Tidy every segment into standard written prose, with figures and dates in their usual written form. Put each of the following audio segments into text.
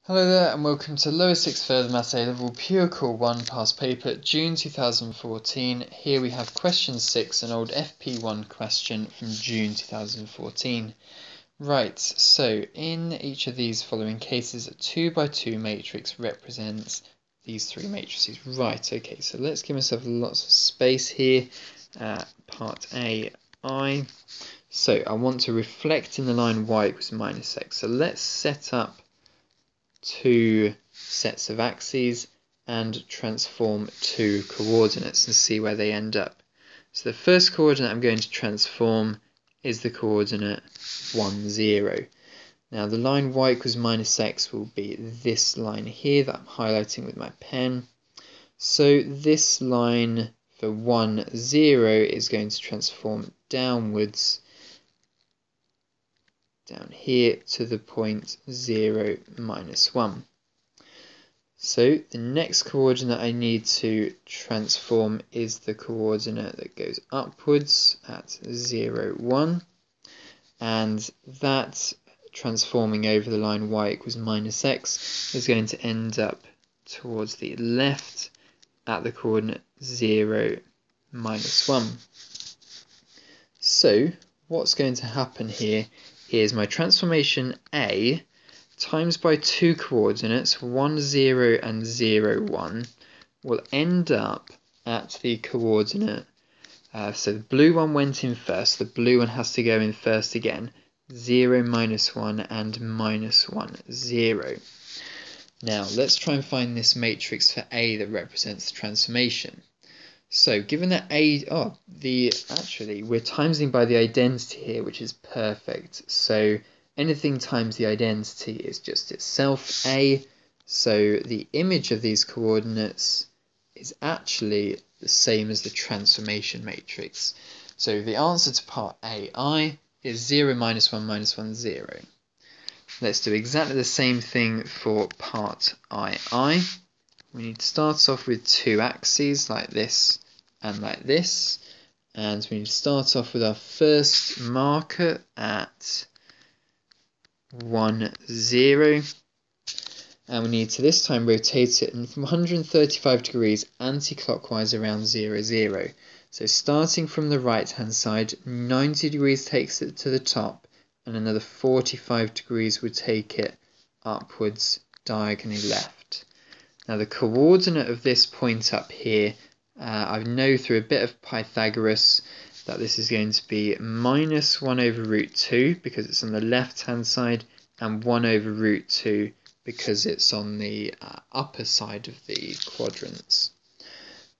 Hello there and welcome to Lower 6th Further Maths A-Level Pure Core 1 past paper June 2014. Here we have question 6, an old FP1 question from June 2014. Right, so in each of these following cases, a 2 by 2 matrix represents these three matrices. Right, okay, so let's give myself lots of space here. Part A, I. So I want to reflect in the line y equals minus x. So let's set up two sets of axes and transform two coordinates and see where they end up. So the first coordinate I'm going to transform is the coordinate 1, 0. Now the line y equals minus x will be this line here that I'm highlighting with my pen. So this line for 1, 0 is going to transform downwards down here to the point 0, minus 1. So the next coordinate I need to transform is the coordinate that goes upwards at 0, 1. And that transforming over the line y equals minus x is going to end up towards the left at the coordinate 0, minus 1. So what's going to happen here is my transformation A times by two coordinates 1, 0 and 0, 1 will end up at the coordinate, so the blue one went in first, the blue one has to go in first again, 0, minus 1 and minus 1, 0. Now let's try and find this matrix for A that represents the transformation. So given that actually we're timesing by the identity here, which is perfect. So anything times the identity is just itself A. So the image of these coordinates is actually the same as the transformation matrix. So the answer to part AI is 0, minus 1, minus 1, 0. Let's do exactly the same thing for part II. We need to start off with two axes like this and like this, and we need to start off with our first marker at 1, 0, and we need to this time rotate it from 135 degrees anti-clockwise around 0, 0. So starting from the right hand side, 90 degrees takes it to the top, and another 45 degrees would take it upwards diagonally left. Now the coordinate of this point up here, I know through a bit of Pythagoras that this is going to be minus 1 over root 2 because it's on the left hand side, and 1 over root 2 because it's on the upper side of the quadrants.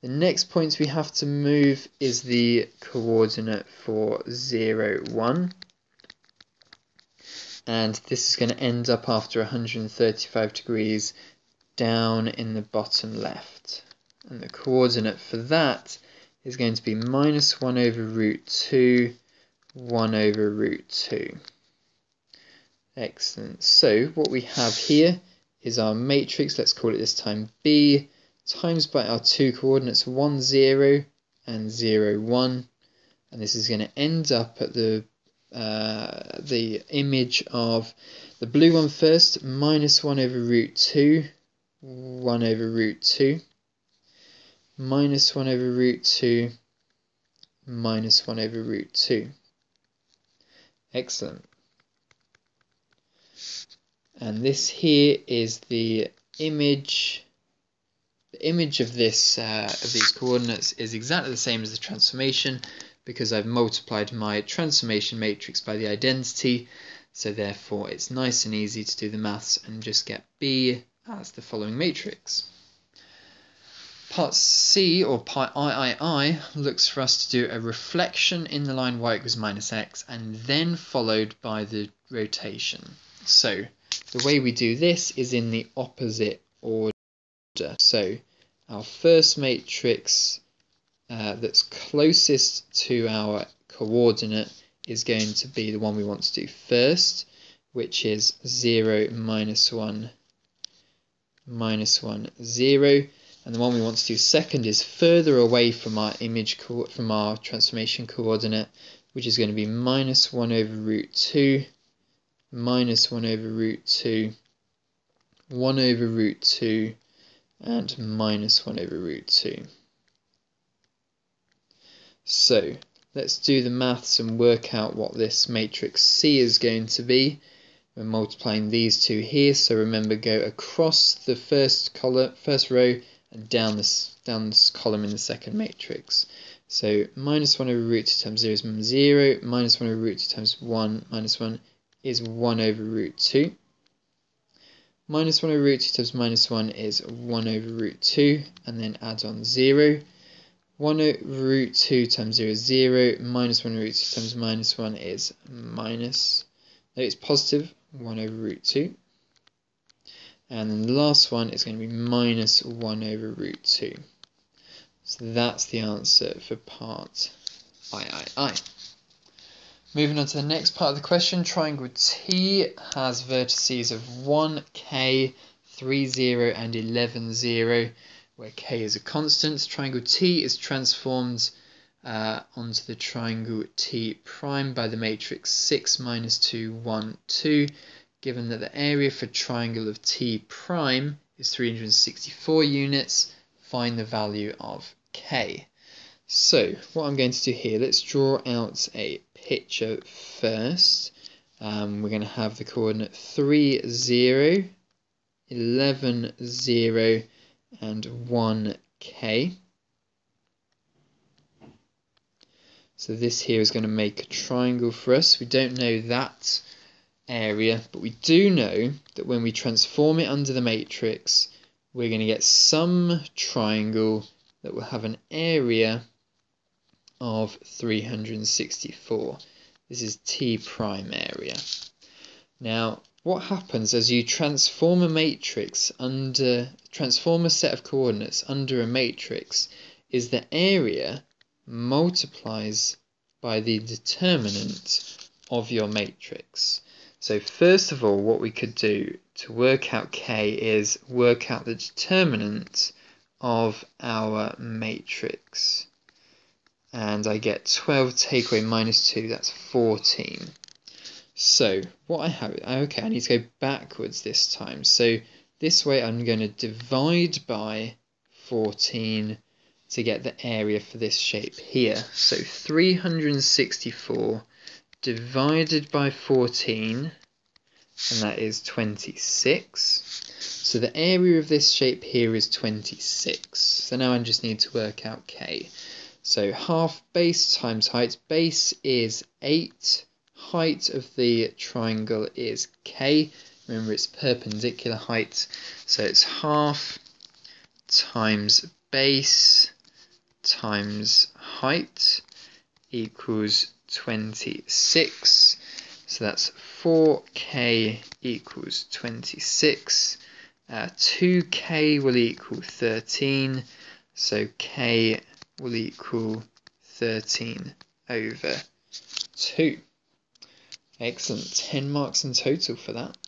The next point we have to move is the coordinate for 0, 1. And this is going to end up after 135 degrees down in the bottom left, and the coordinate for that is going to be minus 1 over root 2, 1 over root 2. Excellent. So what we have here is our matrix, let's call it this time B, times by our two coordinates 1, 0 and 0, 1, and this is going to end up at the image of the blue one first, minus 1 over root 2, 1 over root 2, minus 1 over root 2, minus 1 over root 2. Excellent. And this here is the image. The image of this of these coordinates is exactly the same as the transformation because I've multiplied my transformation matrix by the identity. So therefore it's nice and easy to do the maths and just get B as the following matrix. Part C, or part III, looks for us to do a reflection in the line y equals minus x and then followed by the rotation. So the way we do this is in the opposite order. So our first matrix that's closest to our coordinate is going to be the one we want to do first, which is 0, minus 1, minus 1, 0. And the one we want to do second is further away from our from our transformation coordinate, which is going to be minus 1 over root 2, minus 1 over root 2, 1 over root 2, and minus 1 over root 2. So let's do the maths and work out what this matrix C is going to be. We're multiplying these two here, so remember, go across the first row and down this column in the second matrix. So minus 1 over root 2 times 0 is 0, minus 1 over root 2 times 1 minus 1 is 1 over root 2. Minus 1 over root 2 times minus 1 is 1 over root 2, and then add on 0. 1 over root 2 times 0 is 0, minus 1 over root 2 times minus 1 is it's positive 1 over root 2. And then the last one is going to be minus 1 over root 2. So that's the answer for part I. Moving on to the next part of the question, triangle T has vertices of 1, K, 3, 0 and 11, 0, where K is a constant. Triangle T is transformed onto the triangle T prime by the matrix 6, minus 2, 1, 2, given that the area for triangle of T prime is 364 units. Find the value of K. So what I'm going to do here, let's draw out a picture first. We're going to have the coordinate 3, 0, 11, 0 and 1, K. So this here is going to make a triangle for us. We don't know that area, but we do know that when we transform it under the matrix, we're going to get some triangle that will have an area of 364. This is T prime area. Now, what happens as you transform a set of coordinates under a matrix is the area multiplies by the determinant of your matrix. So first of all, what we could do to work out K is work out the determinant of our matrix. And I get 12 take away minus 2, that's 14. So what I have, okay, I need to go backwards this time. So this way I'm going to divide by 14 to get the area for this shape here. So 364 divided by 14, and that is 26. So the area of this shape here is 26. So now I just need to work out K. So half base times height. Base is 8. Height of the triangle is K. Remember, it's perpendicular height. So it's half times base times height equals 26. So that's 4K equals 26. 2K will equal 13. So K will equal 13 over 2. Excellent. 10 marks in total for that.